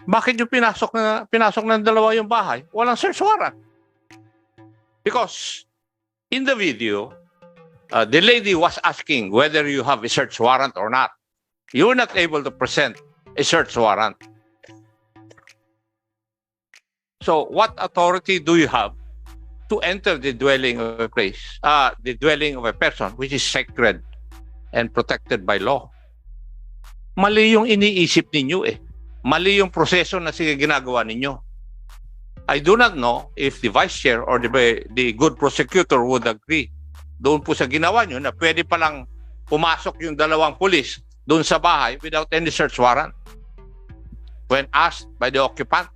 Bakit yung pinasok ng dalawa yung bahay? Walang search warrant. Because in the video, the lady was asking whether you have a search warrant or not. You were not able to present a search warrant. So what authority do you have to enter the dwelling of a place, the dwelling of a person, which is sacred and protected by law? Mali yung iniisip ninyo eh. Mali yung proseso na ginagawa ninyo. I do not know if the vice chair or the good prosecutor would agree doon po sa ginawa nyo na pwede palang pumasok yung dalawang pulis doon sa bahay without any search warrant when asked by the occupant.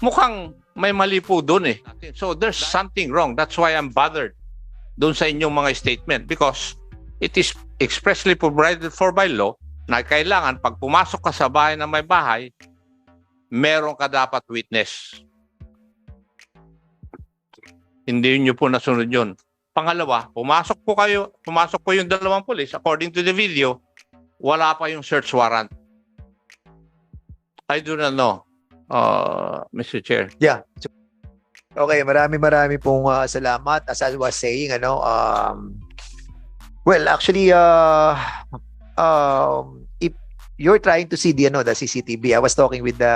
Mukhang may mali po doon eh. So there's something wrong. That's why I'm bothered doon sa inyong mga statement because it is expressly provided for by law na kailangan pag pumasok ka sa bahay na may bahay, meron ka dapat witness. Hindi nyo po nasunod yun. Pangalawa, pumasok po yung dalawang pulis, according to the video, wala pa yung search warrant. I do not know, Mr. Chair. Yeah. Okay, marami pong salamat. As I was saying, well, actually, if you're trying to see the CCTV, I was talking with the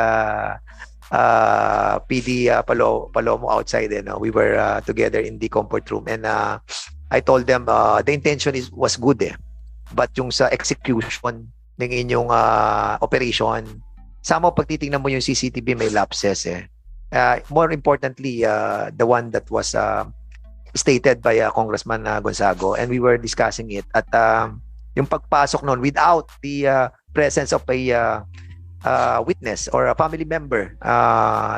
PD Palomo outside. We were together in the comfort room, and I told them the intention was good, but yung sa execution ng inyong operation, somehow pag titingnan mo yung CCTV may lapses. More importantly, the one that was stated by Congressman Gonzago, and we were discussing it at yung pagpasok noon without the presence of a witness or a family member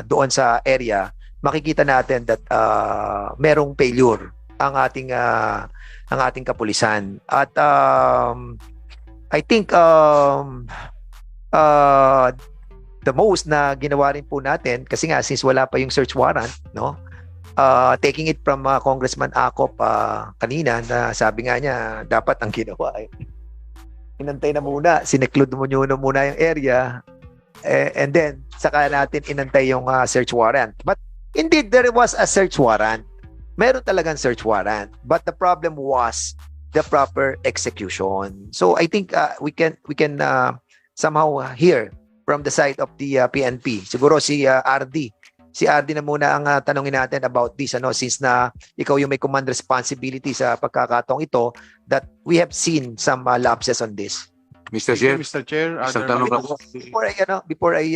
doon sa area, makikita natin that merong failure ang ating kapulisan. At I think the most na ginawa rin po natin, kasi nga since wala pa yung search warrant, no? Taking it from Congressman Acop kanina, na sabi nga niya dapat ang ginawa ay inantay na muna, sineclude mo muna yung area, and then saka natin inantay yung search warrant. But indeed there was a search warrant, meron talagang search warrant, but the problem was the proper execution. So I think we can somehow hear from the side of the PNP. Siguro si RD na muna ang tanungin natin about this, since na ikaw yung may command responsibility sa pagkakataong ito, that we have seen some lapses on this. Mr. Chair, isang tanong ako. Before I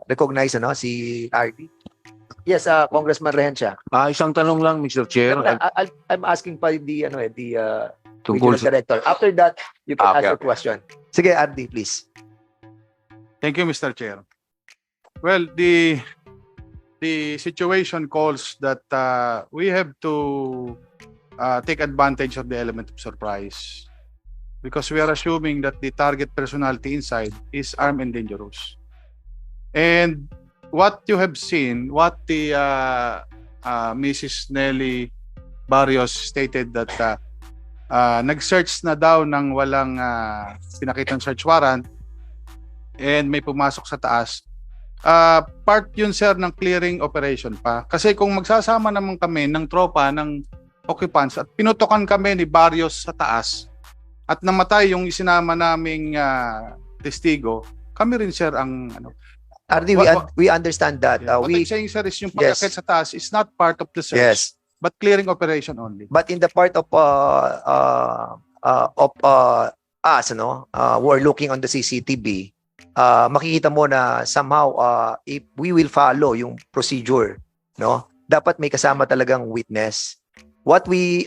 recognize si RD. Yes, Congressman Rehencia. Isang tanong lang, Mr. Chair. I'm asking pa the Tungkol regional director. After that, you can ask your question. Sige, RD, please. Thank you, Mr. Chair. Well, the situation calls that we have to take advantage of the element of surprise, because we are assuming that the target personality inside is armed and dangerous. And what you have seen, what the Mrs. Nelly Barrios stated that nag-search na daw ng walang pinakitang search warrant and may pumasok sa taas. Part yun, sir, ng clearing operation pa. Kasi kung magsasama naman kami ng tropa, ng occupants, at pinutokan kami ni Barrios sa taas, at namatay yung isinama naming testigo, kami rin, sir, ang RD, we understand that. What I'm saying, sir, is yung pagkakit sa taas is not part of the search, but clearing operation only. But in the part of us, who are looking on the CCTV, makikita mo na somehow if we will follow yung procedure, dapat may kasama talagang witness. What we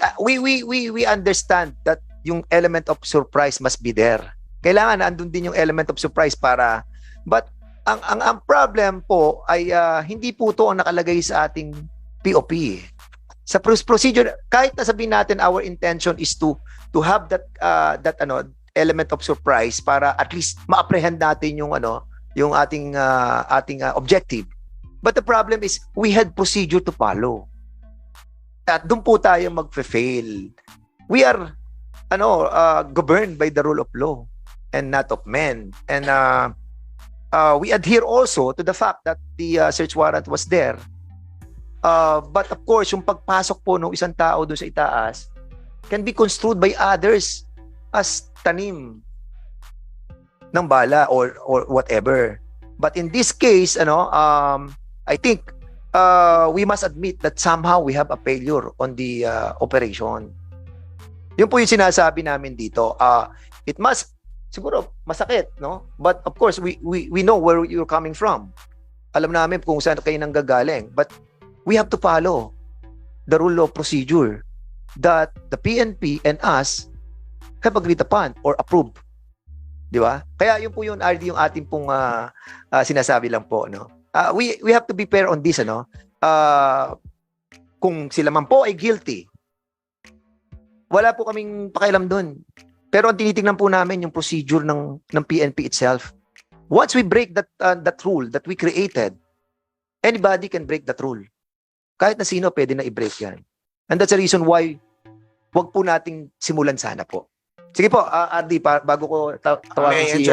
understand that yung element of surprise must be there. Kailangan andun din yung element of surprise para, but ang problem po ay hindi po to ang nakalagay sa ating POP. Sa procedure, kahit na sabihin natin our intention is to have that element of surprise para at least ma-apprehend natin yung ating objective. But the problem is we had procedure to follow. At doon po tayo magfe-fail. We are governed by the rule of law and not of men. And we adhere also to the fact that the search warrant was there. But of course, yung pagpasok po ng isang tao doon sa itaas can be construed by others as tanim ng bala or whatever. But in this case, I think we must admit that somehow we have a failure on the operation. Yun po yung sinasabi namin dito. It must, siguro, masakit, no? But of course, we know where you're coming from. Alam namin kung saan kayo nanggagaling. But we have to follow the rule of procedure that the PNP and us have agreed upon or approved. Di ba? Kaya yun po yun, RD, yung ating pong sinasabi lang po, no? We have to be fair on this, ano? Kung sila man po ay guilty, wala po kaming pakialam doon. Pero ang tinitingnan po namin yung procedure ng PNP itself. Once we break that rule that we created, anybody can break that rule. Kahit na sino, pwede na i-break yan. And that's the reason why wag po nating simulan sana po. Sige po, RD, bago ko tawagin si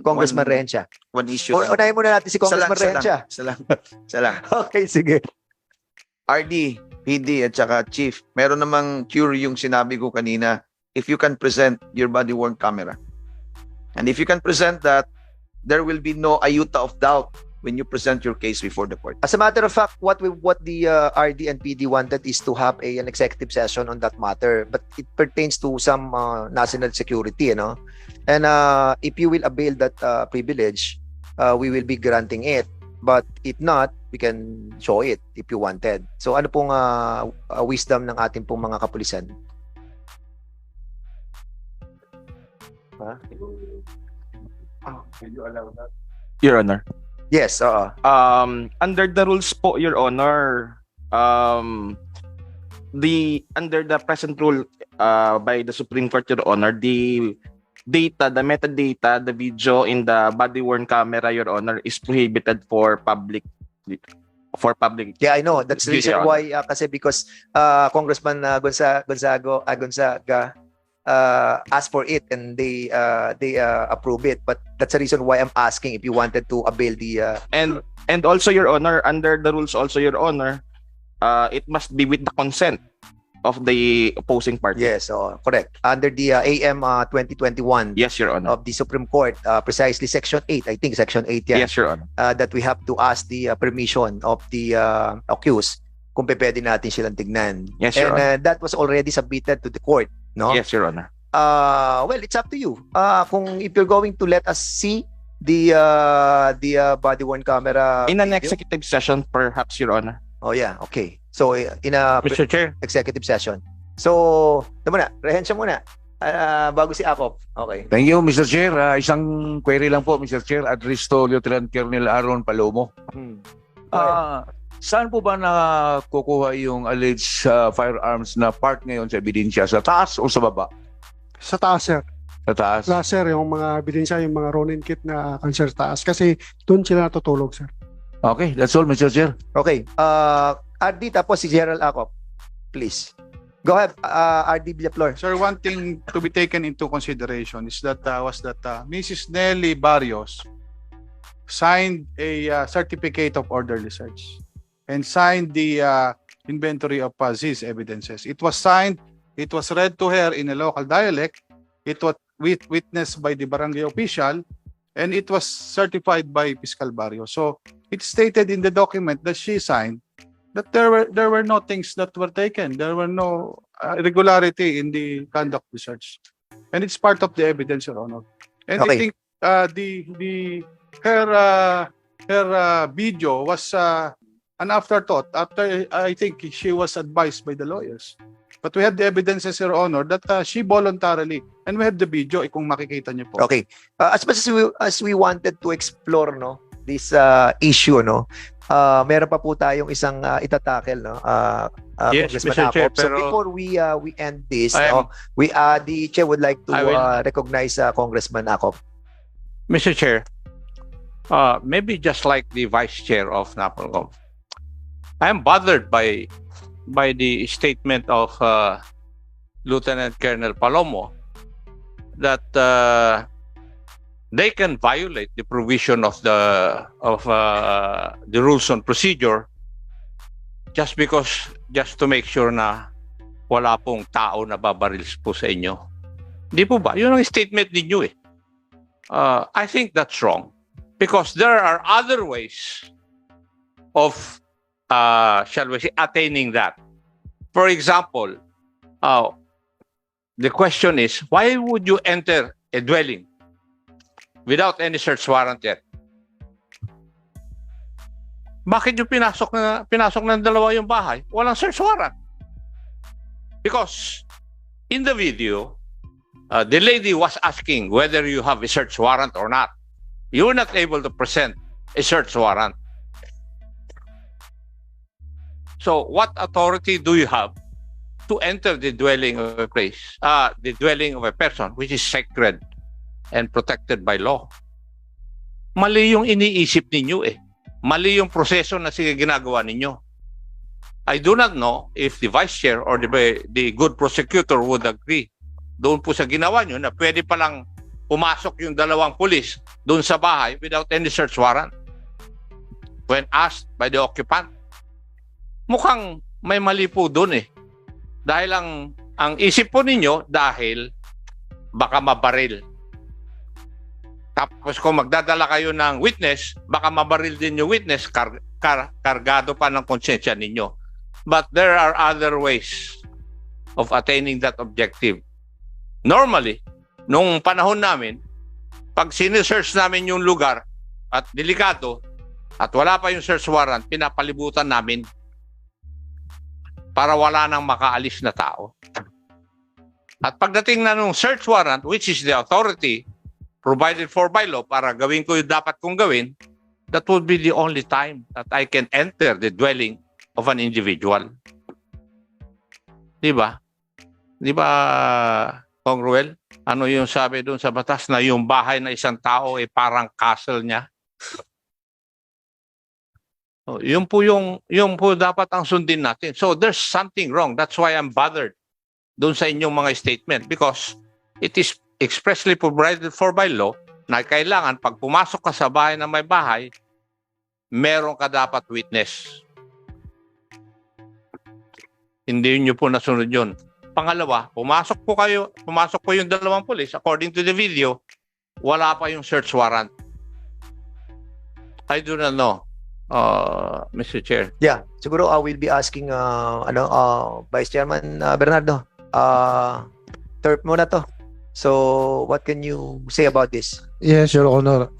Congressman Rehencia. One issue. Unahin muna natin si Congressman Rehencia. Isa lang. Okay, sige. RD, PD, at saka Chief, meron namang cure yung sinabi ko kanina, if you can present your body-worn camera. And if you can present that, there will be no iota of doubt when you present your case before the court. As a matter of fact, what the RD and PD wanted is to have an executive session on that matter, but it pertains to some national security, you know. And if you will avail that privilege, we will be granting it. But if not, we can show it if you wanted. So ano pong wisdom ng ating pong mga kapulisan? Your Honor. Yes, Under the rules po, Your Honor, under the present rule by the Supreme Court, Your Honor, the metadata, the video in the body-worn camera, Your Honor, is prohibited for public. Yeah, I know. That's the reason why, because Congressman Gonzaga asked for it and they approve it. But that's the reason why I'm asking if you wanted to avail the and also, Your Honor, under the rules also, Your Honor, it must be with the consent of the opposing party. Yes, correct. Under the AM 2021 Yes, Your Honor. of the Supreme Court, precisely Section 8, I think Section 8 yan, Yes, Your Honor. that we have to ask the permission of the accused kung pwede natin silang tignan. Yes, Your And that was already submitted to the court, no? Yes, Your Honor. Well, it's up to you. Kung if you're going to let us see the body-worn camera In an video. executive session, perhaps, Your Honor. Oh yeah, okay. So in a Mr. Chair, executive session. So, muna, Rehencia muna. Bago si Akop. Okay. Thank you, Mr. Chair. Isang query lang po, Mr. Chair. Address to Lieutenant Colonel Aaron Palomo. Saan po ba nakukuha yung alleged firearms na part ngayon sa ebidensya? Sa taas o sa baba? Sa taas, sir. Sa taas. Sa sir, yung mga ebidensya, yung mga Ronin kit na cancer taas. Kasi doon sila natutulog, sir. Okay, that's all, Mr. Chair. Okay. RD tapos si Gerald Akop. Please. Go ahead, RD Villaflor. Sir, one thing to be taken into consideration is that Mrs. Nelly Barrios signed a certificate of orderly search and signed the inventory of these evidences. It was signed, it was read to her in a local dialect, it was witnessed by the barangay official, and it was certified by Fiscal Barrios. So it stated in the document that she signed that there were no things that were taken. There were no irregularity in the conduct of the search, and it's part of the evidence, Your Honor. And Okay. I think her video was an afterthought after I think she was advised by the lawyers. But we have the evidences, Your Honor, that she voluntarily, and we have the video, kung makikita niyo po. Okay. As much as we wanted to explore this issue, meron pa po tayong isang itatakel, Yes, Congressman Mr. Chair, Akop. So pero- before we end this, I am- the chair would like to I will- recognize Congressman Akop. Mr. Chair, maybe just like the Vice Chair of NAPOLCOM, I am bothered by the statement of Lieutenant Colonel Palomo that they can violate the provision of the rules on procedure just to make sure na wala pong tao na babarils po sa inyo. Di po ba? Yun ang statement ninyo eh. I think that's wrong because there are other ways of shall we say attaining that. For example, the question is, why would you enter a dwelling without any search warrant yet? Bakit yung pinasok ng dalawa yung bahay? Walang search warrant. Because in the video, the lady was asking whether you have a search warrant or not. You were not able to present a search warrant. So what authority do you have to enter the dwelling of a place, the dwelling of a person, which is sacred and protected by law? Mali yung iniisip ninyo eh. Mali yung proseso na ginagawa ninyo. I do not know if the vice chair or the good prosecutor would agree doon po sa ginawa nyo na pwede palang pumasok yung dalawang pulis doon sa bahay without any search warrant when asked by the occupant. Mukhang may mali po doon eh. Dahil ang isip po ninyo dahil baka mabaril. Tapos kung magdadala kayo ng witness, baka mabaril din yung witness, kargado pa ng konsensya ninyo. But there are other ways of attaining that objective. Normally, nung panahon namin, pag sinesearch namin yung lugar at delikado at wala pa yung search warrant, pinapalibutan namin para wala nang makaalis na tao. At pagdating na nung search warrant, which is the authority provided for by law para gawin ko yung dapat kong gawin, that would be the only time that I can enter the dwelling of an individual. Di ba? Di ba, Kong Ruel? Ano yung sabi doon sa batas na yung bahay na isang tao ay parang castle niya? So, yun po dapat ang sundin natin. So there's something wrong. That's why I'm bothered doon sa inyong mga statement because it is expressly provided for by law na kailangan pag pumasok ka sa bahay na may bahay, meron ka dapat witness. Hindi nyo po nasunod yun. Pangalawa, pumasok po yung dalawang pulis, according to the video, wala pa yung search warrant. I do not know, Mr. Chair. Yeah, siguro I will be asking Vice Chairman Bernardo. Terp muna to. So, what can you say about this? Yes, Your Honor.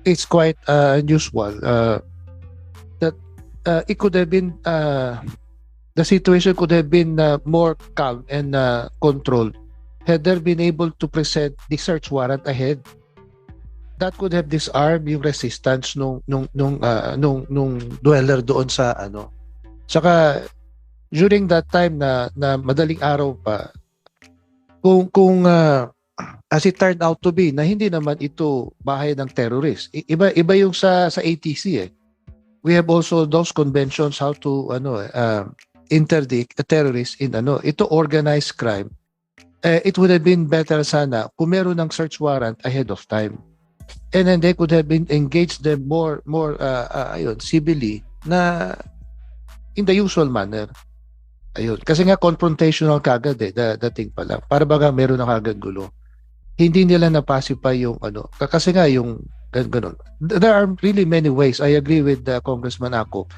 It's quite unusual that it could have been the situation could have been more calm and controlled had there been able to present the search warrant ahead. That could have disarmed yung resistance nung dweller doon sa ano. Saka during that time na madaling araw pa, kung as it turned out to be na hindi naman ito bahay ng terrorist. Iba yung sa ATC eh. We have also those conventions how to interdict a terrorist in ito organized crime. It would have been better sana kung meron ng search warrant ahead of time. And then they could have been engaged them more civilly na in the usual manner. Ayun. Kasi nga confrontational kagad dating pala. Para baga meron na kagad gulo. Hindi nila napacify yung kasi nga yung ganun. There are really many ways. I agree with Congressman Ako.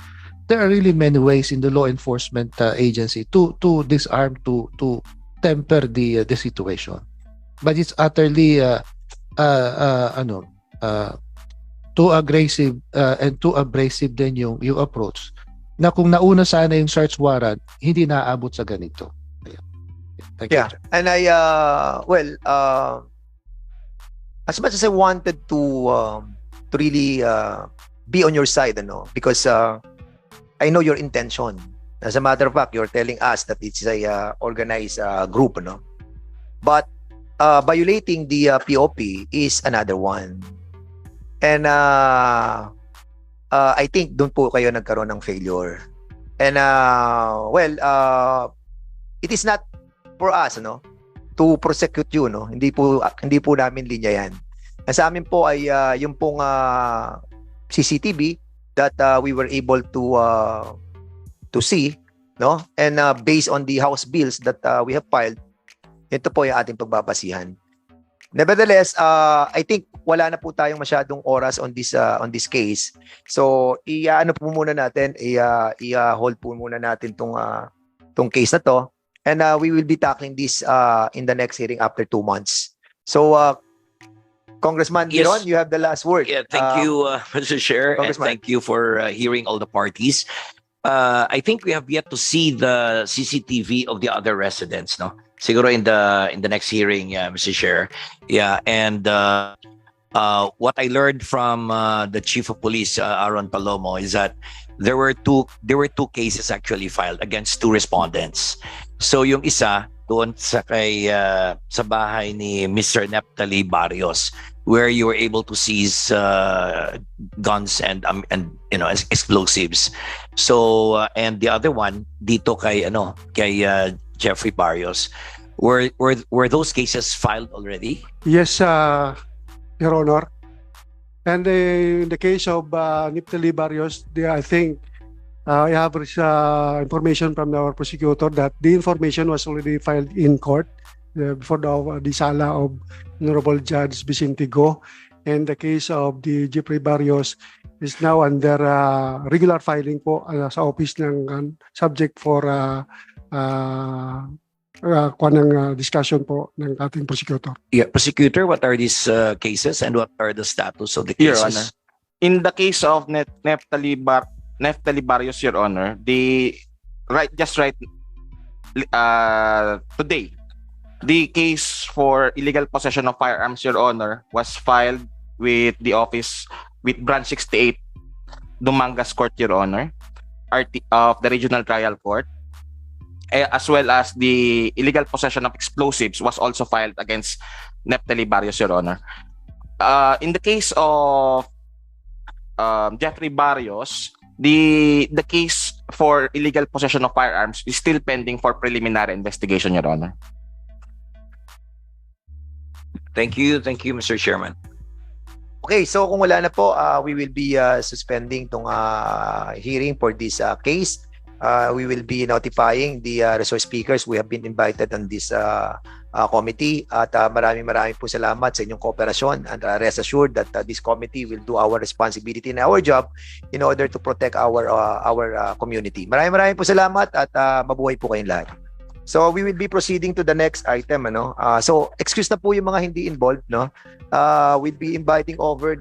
There are really many ways in the law enforcement agency to disarm, to temper the situation. But it's utterly too aggressive and too abrasive din yung approach. Na kung nauna sana yung search warrant, hindi naaabot sa ganito. Thank you. And I as much as I wanted to really be on your side, because I know your intention. As a matter of fact, you're telling us that it's a organized group, but violating the POP is another one. And I think doon po kayo nagkaroon ng failure. And it is not for us, to prosecute you, no? Hindi po namin linya 'yan. Ang sa amin po ay yung pong CCTV that we were able to see, no? And based on the House bills that we have filed, ito po yung ating pagbabasihan. Nevertheless, I think wala na po tayong masyadong oras on this case. So, i-ano po muna natin, i-hold po muna natin tong case na to. And we will be tackling this in the next hearing after 2 months. So, Congressman Yes. Giron, you have the last word. Yeah, thank you, Mr. Chair, and Congressman. thank you for hearing all the parties. I think we have yet to see the CCTV of the other residents, no? Siguro in the next hearing, Mr. Chair. Yeah, and what I learned from the Chief of Police, Aaron Palomo, is that there were two cases actually filed against 2 respondents. So yung isa doon sa bahay ni Mr. Neptali Barrios, where you were able to seize guns and explosives. So and the other one dito kay Jeffrey Barrios, were those cases filed already? Yes, Your Honor. And in the case of Neptali Barrios, I think I have information from our prosecutor that the information was already filed in court before the sala of Honorable Judge Vicente Go. And the case of the Jeffrey Barrios is now under regular filing po sa office ng subject for discussion po ng ating prosecutor. Yeah, prosecutor, what are these cases and what are the status of the Your cases? Honor. In the case of Neptali Barrios, Your Honor, today, the case for illegal possession of firearms, Your Honor, was filed with the office with Branch 68, Dumangas Court, Your Honor, of the Regional Trial Court, as well as the illegal possession of explosives was also filed against Neptali Barrios, Your Honor. In the case of Jeffrey Barrios, the case for illegal possession of firearms is still pending for preliminary investigation, Your Honor. Thank you, Mr. Chairman. Okay, so kung wala na po, we will be suspending tong hearing for this case. We will be notifying the resource speakers. We have been invited on this committee at maraming po salamat sa inyong kooperasyon, and rest assured that this committee will do our responsibility and our job in order to protect our community. Maraming po salamat at mabuhay po kayong lahat. So we will be proceeding to the next item, so excuse na po yung mga hindi involved, no. We'll be inviting over